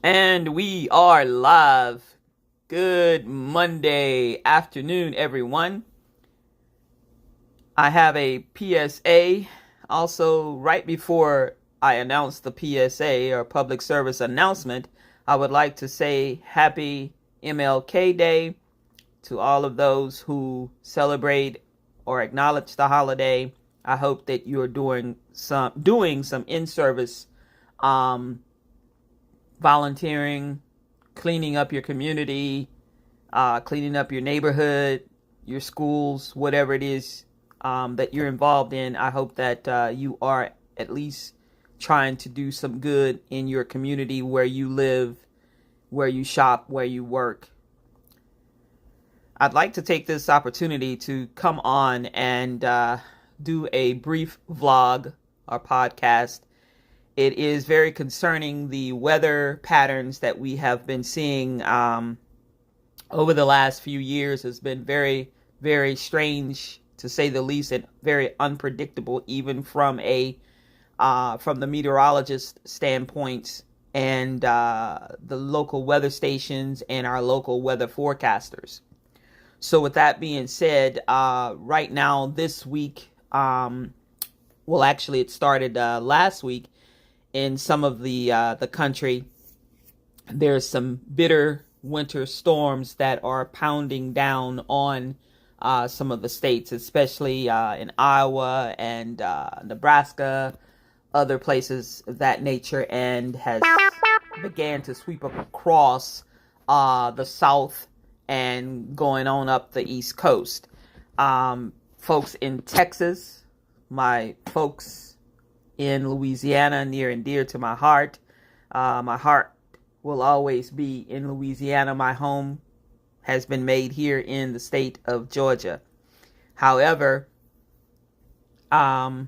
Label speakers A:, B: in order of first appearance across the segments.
A: And we are live. Good Monday afternoon, everyone. I have a PSA. Also, right before I announce the PSA or public service announcement, I would like to say happy MLK Day to all of those who celebrate or acknowledge the holiday. I hope that you're doing some in-service volunteering, cleaning up your community, cleaning up your neighborhood, your schools, whatever it is that you're involved in. I hope that you are at least trying to do some good in your community where you live, where you shop, where you work. I'd like to take this opportunity to come on and do a brief vlog or podcast. It is very concerning, the weather patterns that we have been seeing over the last few years has been very, very strange, to say the least, and very unpredictable, even from the meteorologist standpoint and the local weather stations and our local weather forecasters. So with that being said, right now this week, well, actually it started last week in some of the country. There's some bitter winter storms that are pounding down on some of the states, especially in Iowa and Nebraska, other places of that nature, and has began to sweep up across the South and going on up the East Coast. Folks in Texas, my folks in Louisiana, near and dear to my heart. My heart will always be in Louisiana. My home has been made here in the state of Georgia. However, I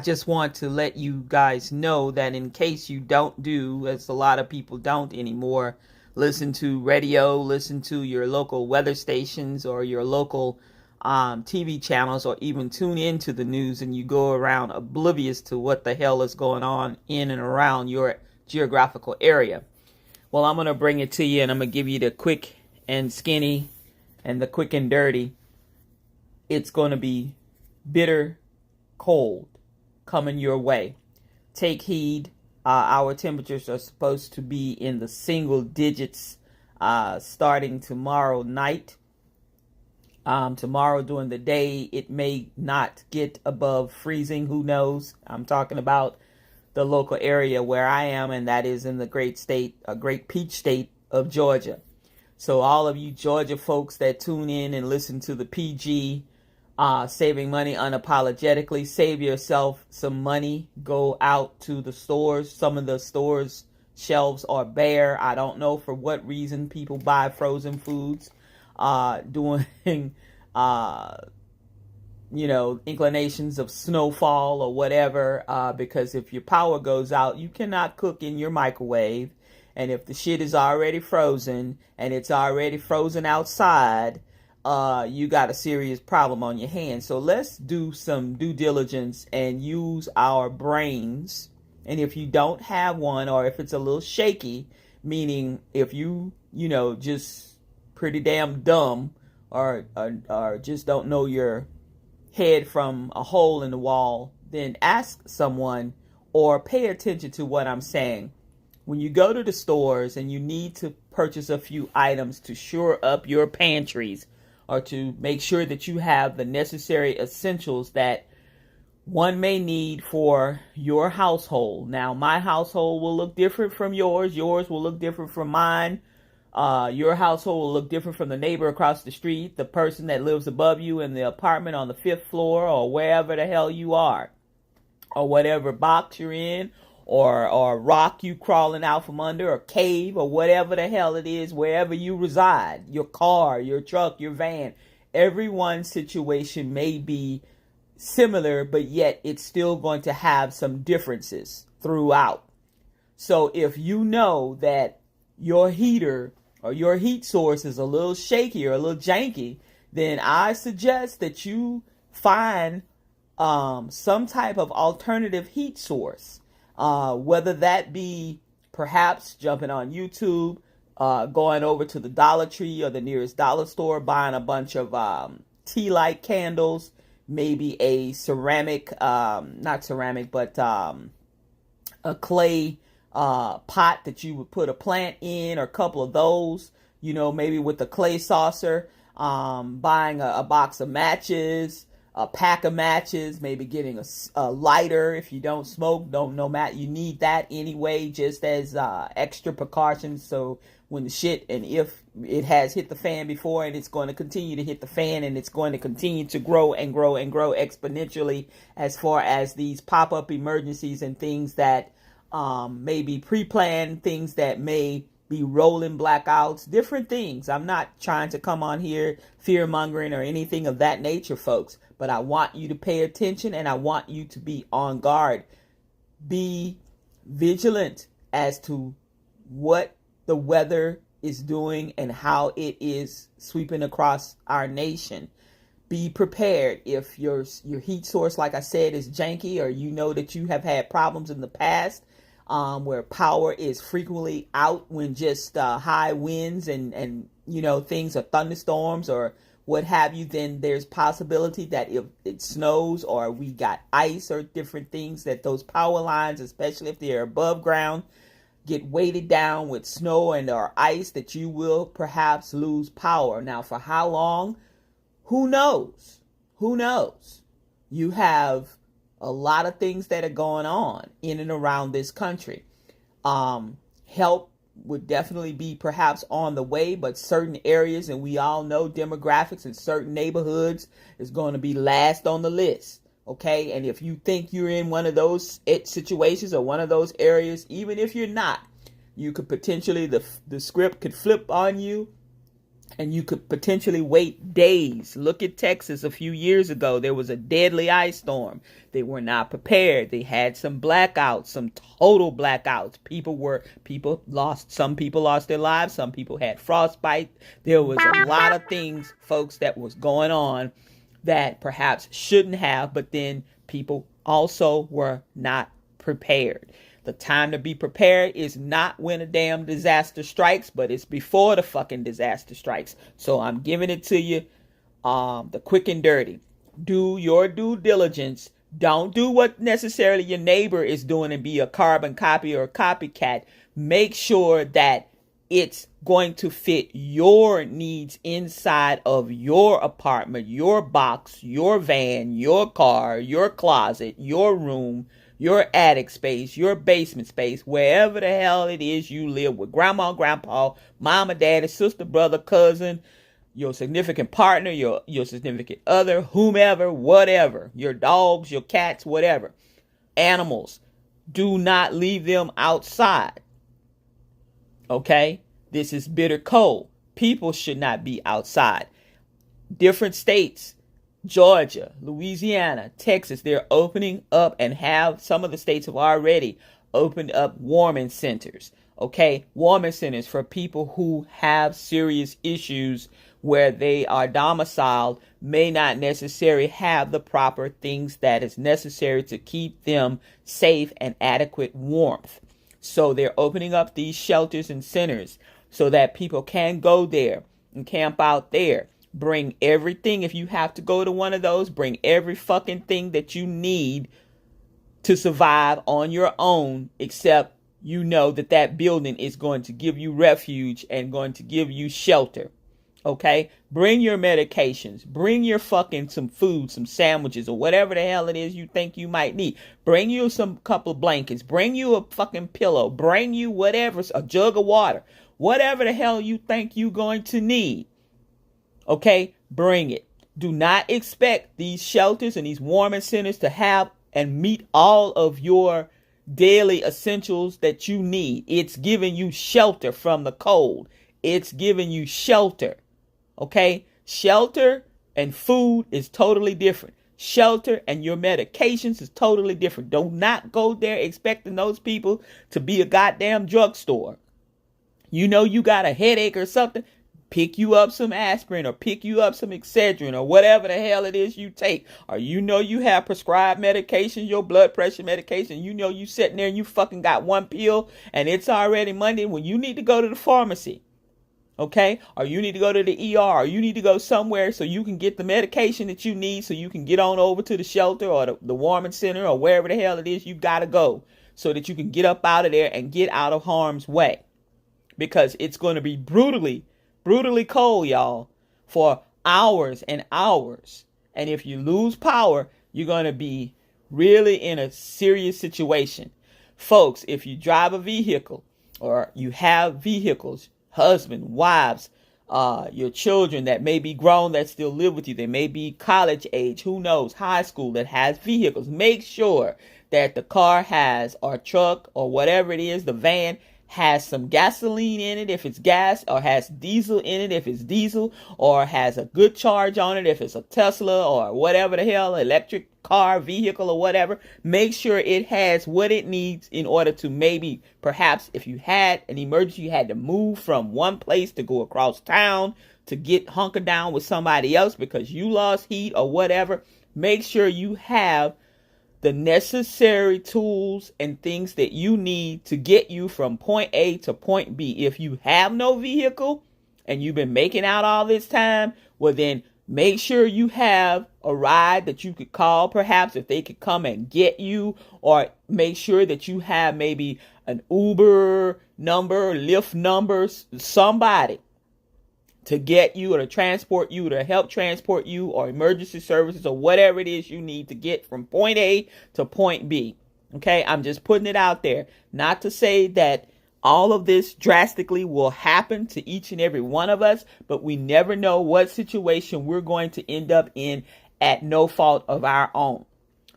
A: just want to let you guys know that in case you don't do, as a lot of people don't anymore, listen to radio, listen to your local weather stations or your local TV channels, or even tune into the news, and you go around oblivious to what the hell is going on in and around your geographical area. Well, I'm going to bring it to you, and I'm going to give you the quick and skinny and the quick and dirty. It's going to be bitter cold coming your way. Take heed. Our temperatures are supposed to be in the single digits starting tomorrow night. Tomorrow during the day, it may not get above freezing. Who knows? I'm talking about the local area where I am, and that is in the great peach state of Georgia. So all of you Georgia folks that tune in and listen to the PG, saving money unapologetically, save yourself some money. Go out to the stores. Some of the stores' shelves are bare. I don't know for what reason people buy frozen foods doing inclinations of snowfall or whatever, because if your power goes out, you cannot cook in your microwave, and if the shit is already frozen and it's already frozen outside, you got a serious problem on your hands. So let's do some due diligence and use our brains. And if you don't have one, or if it's a little shaky, meaning if you just pretty damn dumb, or just don't know your head from a hole in the wall, then ask someone or pay attention to what I'm saying. When you go to the stores and you need to purchase a few items to shore up your pantries, or to make sure that you have the necessary essentials that one may need for your household. Now, my household will look different from yours. Yours will look different from mine. Your household will look different from the neighbor across the street, the person that lives above you in the apartment on the 5th floor, or wherever the hell you are, or whatever box you're in, or rock you crawling out from under, or cave, or whatever the hell it is, wherever you reside, your car, your truck, your van. Everyone's situation may be similar, but yet it's still going to have some differences throughout. So if you know that your heater or your heat source is a little shaky or a little janky, then I suggest that you find some type of alternative heat source, whether that be perhaps jumping on YouTube, going over to the Dollar Tree or the nearest dollar store, buying a bunch of tea light candles, maybe a ceramic, not ceramic, but a clay pot that you would put a plant in, or a couple of those, maybe with a clay saucer, buying a box of matches, a pack of matches, maybe getting a lighter if you don't smoke. No matter, you need that anyway, just as extra precautions. So when the shit, and if it has hit the fan before, and it's going to continue to hit the fan, and it's going to continue to grow and grow and grow exponentially, as far as these pop-up emergencies and things that may be pre-planned, things that may be rolling blackouts, different things. I'm not trying to come on here fear-mongering or anything of that nature, folks, but I want you to pay attention, and I want you to be on guard. Be vigilant as to what the weather is doing and how it is sweeping across our nation. Be prepared. If your heat source, like I said, is janky, or you know that you have had problems in the past where power is frequently out when just high winds and things are thunderstorms or what have you, then there's possibility that if it snows or we got ice or different things, that those power lines, especially if they're above ground, get weighted down with snow and or ice, that you will perhaps lose power. Now, for how long? Who knows? Who knows? You have a lot of things that are going on in and around this country. Help would definitely be perhaps on the way, but certain areas, and we all know demographics in certain neighborhoods, is going to be last on the list. Okay, and if you think you're in one of those situations or one of those areas, even if you're not, you could potentially, the script could flip on you, and you could potentially wait days. Look at Texas a few years ago. There was a deadly ice storm. They were not prepared. They had some blackouts, some total blackouts. Some people lost their lives. Some people had frostbite. There was a lot of things, folks, that was going on that perhaps shouldn't have, but then people also were not prepared. The time to be prepared is not when a damn disaster strikes, but it's before the fucking disaster strikes. So I'm giving it to you the quick and dirty. Do your due diligence. Don't do what necessarily your neighbor is doing and be a carbon copy or a copycat. Make sure that it's going to fit your needs inside of your apartment, your box, your van, your car, your closet, your room, your attic space, your basement space, wherever the hell it is you live with grandma, grandpa, mama, daddy, sister, brother, cousin, your significant partner, your significant other, whomever, whatever, your dogs, your cats, whatever, animals. Do not leave them outside. Okay? This is bitter cold. People should not be outside. Different states, Georgia, Louisiana, Texas, they're opening up, and some of the states have already opened up warming centers. Okay? Warming centers for people who have serious issues where they are domiciled, may not necessarily have the proper things that is necessary to keep them safe and adequate warmth. So they're opening up these shelters and centers so that people can go there and camp out there. Bring everything. If you have to go to one of those, bring every fucking thing that you need to survive on your own, except you know that building is going to give you refuge and going to give you shelter. Okay? Bring your medications. Bring your fucking some food, some sandwiches, or whatever the hell it is you think you might need. Bring you some couple of blankets. Bring you a fucking pillow. Bring you whatever, a jug of water. Whatever the hell you think you're going to need. Okay? Bring it. Do not expect these shelters and these warming centers to have and meet all of your daily essentials that you need. It's giving you shelter from the cold. It's giving you shelter. Okay? Shelter and food is totally different. Shelter and your medications is totally different. Do not go there expecting those people to be a goddamn drugstore. You know you got a headache or something. pick you up some aspirin or pick you up some Excedrin or whatever the hell it is you take, or you have prescribed medication, your blood pressure medication, you sitting there and you fucking got one pill and it's already Monday when you need to go to the pharmacy, okay? Or you need to go to the ER, or you need to go somewhere so you can get the medication that you need so you can get on over to the shelter or the warming center or wherever the hell it is you gotta go so that you can get up out of there and get out of harm's way. Because it's going to be brutally cold, y'all, for hours and hours. And if you lose power, you're going to be really in a serious situation. Folks, if you drive a vehicle or you have vehicles, husband, wives, your children that may be grown that still live with you, they may be college age, who knows, high school that has vehicles, make sure that the car has, or truck or whatever it is, the van has some gasoline in it if it's gas, or has diesel in it if it's diesel, or has a good charge on it if it's a Tesla or whatever the hell, electric car, vehicle or whatever. Make sure it has what it needs in order to maybe, perhaps if you had an emergency, you had to move from one place to go across town to get hunkered down with somebody else because you lost heat or whatever. Make sure you have the necessary tools and things that you need to get you from point A to point B. If you have no vehicle and you've been making out all this time, well then make sure you have a ride that you could call, perhaps if they could come and get you, or make sure that you have maybe an Uber number, Lyft number, somebody to get you or to transport you, to help transport you, or emergency services or whatever it is you need to get from point A to point B. Okay, I'm just putting it out there. Not to say that all of this drastically will happen to each and every one of us, but we never know what situation we're going to end up in at no fault of our own.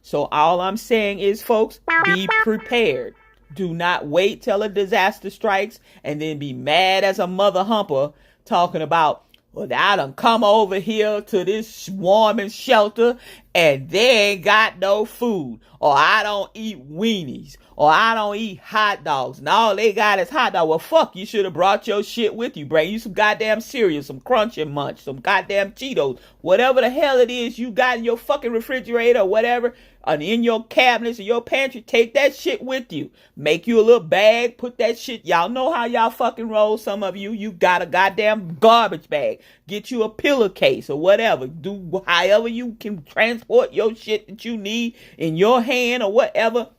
A: So all I'm saying is, folks, be prepared. Do not wait till a disaster strikes and then be mad as a mother humper talking about, well, I done come over here to this warming shelter and they ain't got no food, or I don't eat weenies, or I don't eat hot dogs, and all they got is hot dog. Well, fuck, you should have brought your shit with you. Bring you some goddamn cereal, some Crunch and Munch, some goddamn Cheetos, whatever the hell it is you got in your fucking refrigerator or whatever, and in your cabinets or your pantry. Take that shit with you. Make you a little bag, put that shit. Y'all know how y'all fucking roll. Some of you got a goddamn garbage bag. Get you a pillowcase or whatever. Do however you can transport your shit that you need in your hand or whatever.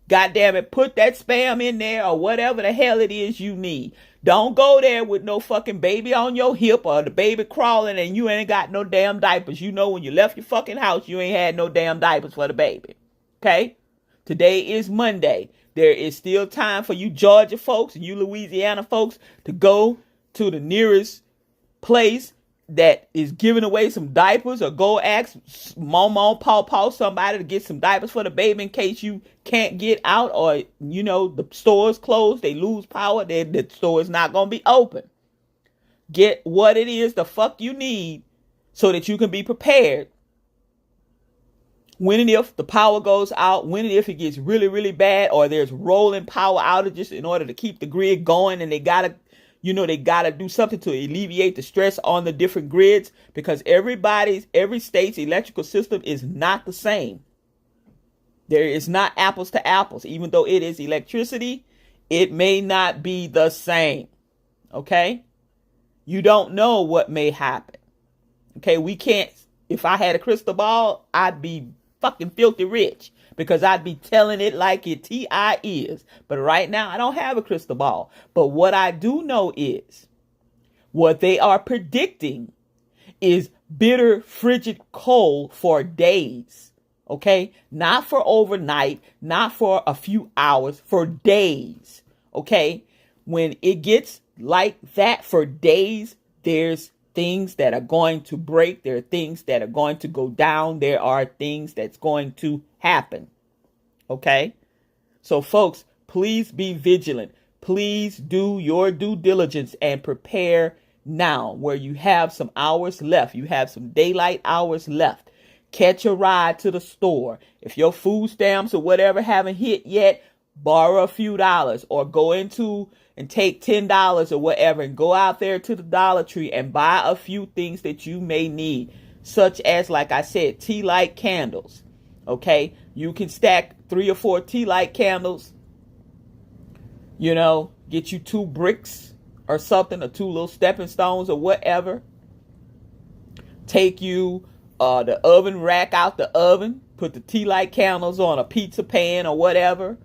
A: God damn it, put that Spam in there or whatever the hell it is you need. Don't go there with no fucking baby on your hip or the baby crawling and you ain't got no damn diapers. You know when you left your fucking house, you ain't had no damn diapers for the baby. Okay? Today is Monday. There is still time for you Georgia folks and you Louisiana folks to go to the nearest place that is giving away some diapers, or go ask mom, paw, somebody to get some diapers for the baby in case you can't get out, or, the store's closed, they lose power, then the store is not going to be open. Get what it is the fuck you need so that you can be prepared when and if the power goes out, when and if it gets really, really bad, or there's rolling power outages in order to keep the grid going, and they got to do something to alleviate the stress on the different grids, because every state's electrical system is not the same. There is not apples to apples. Even though it is electricity, it may not be the same. Okay? You don't know what may happen. Okay? We can't, if I had a crystal ball, I'd be fucking filthy rich, because I'd be telling it like it T.I. is. But right now, I don't have a crystal ball. But what I do know is, what they are predicting is bitter, frigid cold for days. Okay? Not for overnight, not for a few hours, for days. Okay? When it gets like that for days, there's things that are going to break. There are things that are going to go down. There are things that's going to happen. Okay? So folks, please be vigilant. Please do your due diligence and prepare now, where you have some hours left. You have some daylight hours left. Catch a ride to the store. If your food stamps or whatever haven't hit yet, borrow a few dollars, or go into and take $10 or whatever and go out there to the Dollar Tree and buy a few things that you may need, such as, like I said, tea light candles. Okay, you can stack 3 or 4 tea light candles, get you 2 bricks or something, or 2 little stepping stones or whatever. Take you the oven rack out the oven, put the tea light candles on a pizza pan or whatever,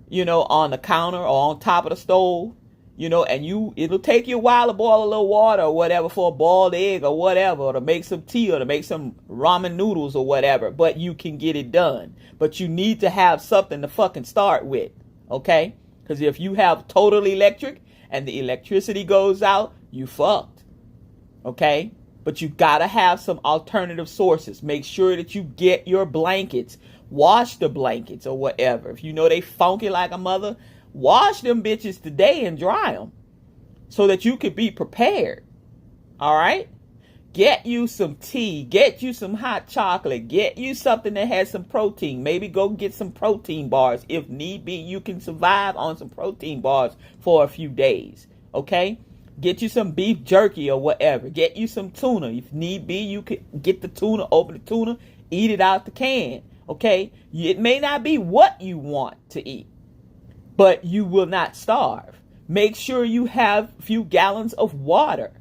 A: on the counter or on top of the stove, and it'll take you a while to boil a little water or whatever for a boiled egg or whatever, or to make some tea or to make some ramen noodles or whatever, but you can get it done. But you need to have something to fucking start with, okay? Because if you have total electric and the electricity goes out, you fucked, okay? But you gotta have some alternative sources. Make sure that you get your blankets. Wash the blankets or whatever. If you know they funky like a mother, wash them bitches today and dry them so that you could be prepared. All right? Get you some tea. Get you some hot chocolate. Get you something that has some protein. Maybe go get some protein bars. If need be, you can survive on some protein bars for a few days. Okay? Get you some beef jerky or whatever. Get you some tuna. If need be, you could get the tuna, open the tuna, eat it out the can. Okay? It may not be what you want to eat, but you will not starve. Make sure you have a few gallons of water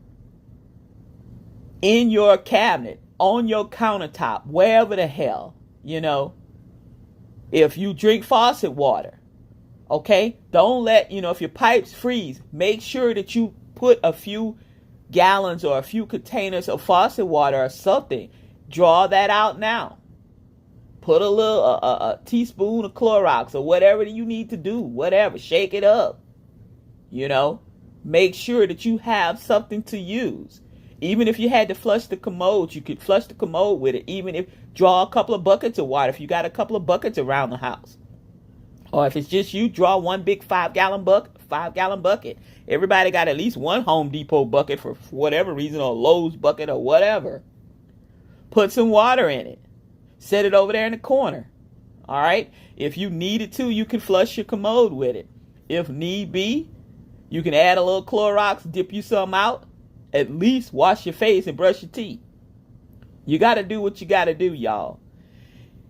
A: in your cabinet, on your countertop, wherever the hell, If you drink faucet water, okay? Don't let, if your pipes freeze, make sure that you put a few gallons or a few containers of faucet water or something. Draw that out now. Put a little a teaspoon of Clorox or whatever you need to do. Whatever. Shake it up. Make sure that you have something to use. Even if you had to flush the commode, you could flush the commode with it. Even if draw a couple of buckets of water. If you got a couple of buckets around the house. Or if it's just you, draw one big 5-gallon bucket. Everybody got at least one Home Depot bucket for whatever reason, or Lowe's bucket or whatever. Put some water in it. Set it over there in the corner. All right? If you needed to, you can flush your commode with it. If need be, you can add a little Clorox, dip you some out. At least wash your face and brush your teeth. You got to do what you got to do, y'all.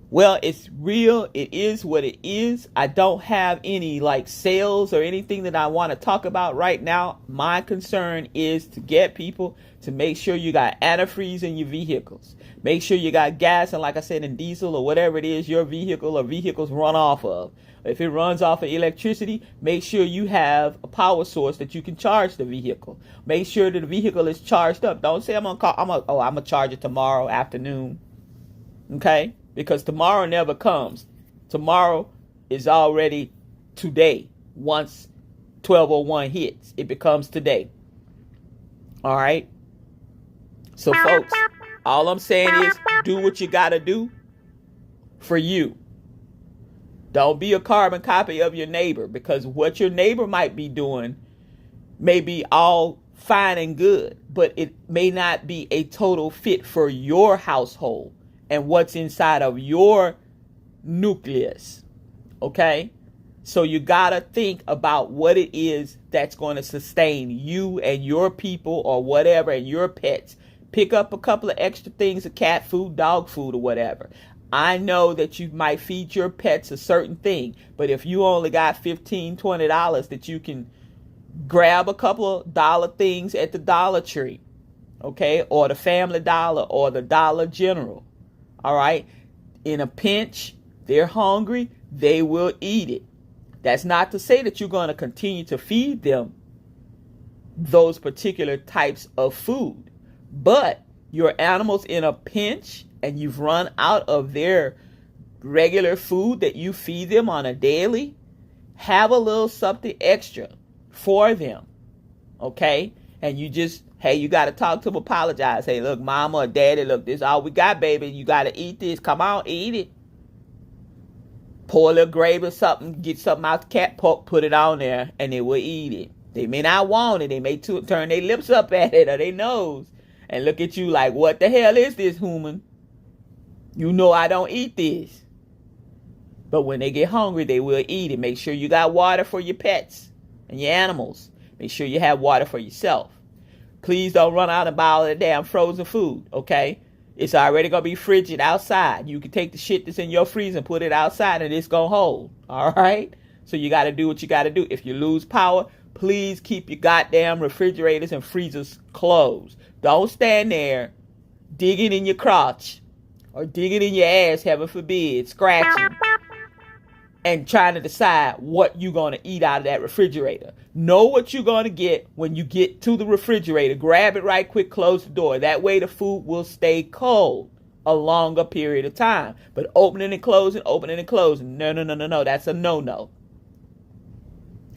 A: Well, it's real. It is what it is. I don't have any sales or anything that I want to talk about right now. My concern is to get people to make sure you got antifreeze in your vehicles. Make sure you got gas, and like I said, in diesel or whatever it is your vehicle or vehicles run off of. If it runs off of electricity, make sure you have a power source that you can charge the vehicle. Make sure that the vehicle is charged up. Don't say I'm gonna charge it tomorrow afternoon. Okay? Because tomorrow never comes. Tomorrow is already today. Once 12:01 hits, it becomes today. All right? So, folks, all I'm saying is do what you got to do for you. Don't be a carbon copy of your neighbor, because what your neighbor might be doing may be all fine and good, but it may not be a total fit for your household and what's inside of your nucleus. Okay? So you got to think about what it is that's going to sustain you and your people or whatever, and your pets. Pick up a couple of extra things of cat food, dog food, or whatever. I know that you might feed your pets a certain thing, but if you only got $15, $20 that you can grab a couple of dollar things at the Dollar Tree, okay, or the Family Dollar or the Dollar General. All right. In a pinch, they're hungry, they will eat it. That's not to say that you're going to continue to feed them those particular types of food. But your animals in a pinch and you've run out of their regular food that you feed them on a daily, have a little something extra for them. Okay? And you just, hey, you got to talk to them, apologize. Hey, look, mama or daddy, look, this is all we got, baby. You got to eat this. Come on, eat it. Pour a little gravy or something, get something out the cat pork, put it on there, and they will eat it. They may not want it. They may turn their lips up at it or their nose and look at you like, what the hell is this, human? You know I don't eat this. But when they get hungry, they will eat it. Make sure you got water for your pets and your animals. Make sure you have water for yourself. Please don't run out and buy all that damn frozen food, okay? It's already going to be frigid outside. You can take the shit that's in your freezer and put it outside and it's going to hold, all right? So you got to do what you got to do. If you lose power, please keep your goddamn refrigerators and freezers closed. Don't stand there digging in your crotch or digging in your ass, heaven forbid, scratching, and trying to decide what you're going to eat out of that refrigerator. Know what you're going to get when you get to the refrigerator. Grab it right quick, close the door. That way the food will stay cold a longer period of time. But opening and closing, no. That's a no-no.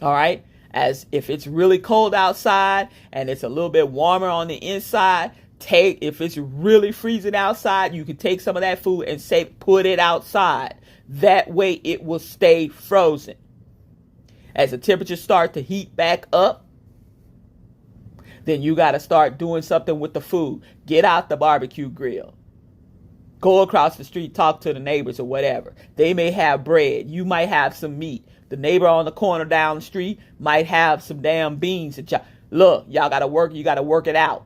A: All right? As if it's really cold outside and it's a little bit warmer on the inside, if it's really freezing outside, you can take some of that food and put it outside. That way it will stay frozen. As the temperatures start to heat back up, then you got to start doing something with the food. Get out the barbecue grill. Go across the street, talk to the neighbors or whatever. They may have bread. You might have some meat. The neighbor on the corner down the street might have some damn beans. Look, y'all got to work. You got to work it out.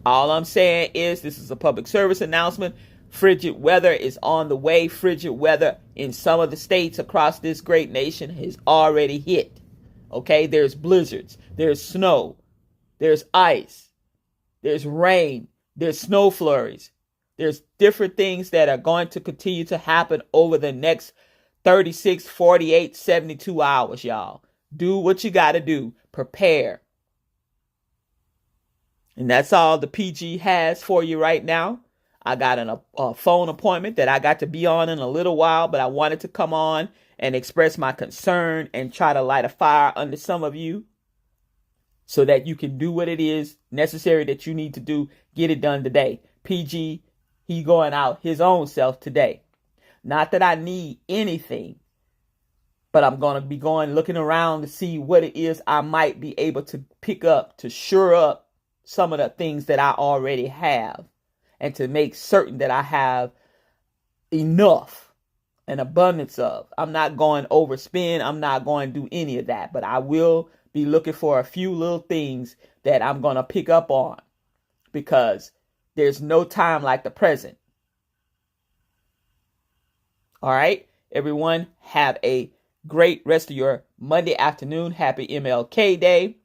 A: All I'm saying is this is a public service announcement. Frigid weather is on the way. Frigid weather in some of the states across this great nation has already hit. Okay, there's blizzards, there's snow, there's ice, there's rain, there's snow flurries. There's different things that are going to continue to happen over the next 36, 48, 72 hours, y'all. Do what you got to do. Prepare. And that's all the PG has for you right now. I got a phone appointment that I got to be on in a little while, but I wanted to come on and express my concern and try to light a fire under some of you so that you can do what it is necessary that you need to do. Get it done today. PG, he going out his own self today. Not that I need anything, but I'm going to be looking around to see what it is I might be able to pick up to shore up some of the things that I already have. And to make certain that I have enough, an abundance of. I'm not going to overspend. I'm not going to do any of that. But I will be looking for a few little things that I'm going to pick up on. Because there's no time like the present. All right, everyone, have a great rest of your Monday afternoon. Happy MLK Day.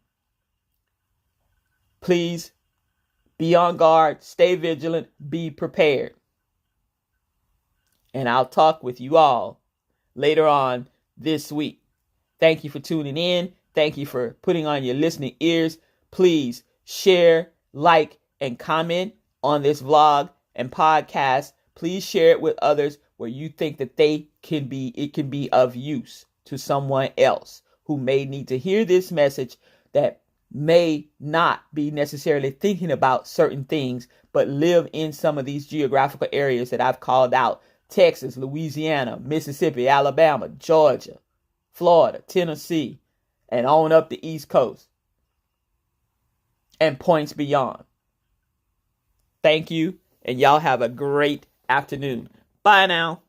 A: Please be on guard, stay vigilant, be prepared. And I'll talk with you all later on this week. Thank you for tuning in. Thank you for putting on your listening ears. Please share, like, and comment on this vlog and podcast. Please share it with others where you think that it can be of use to someone else who may need to hear this message that may not be necessarily thinking about certain things, but live in some of these geographical areas that I've called out. Texas, Louisiana, Mississippi, Alabama, Georgia, Florida, Tennessee, and on up the East Coast. And points beyond. Thank you, and y'all have a great afternoon. Bye now.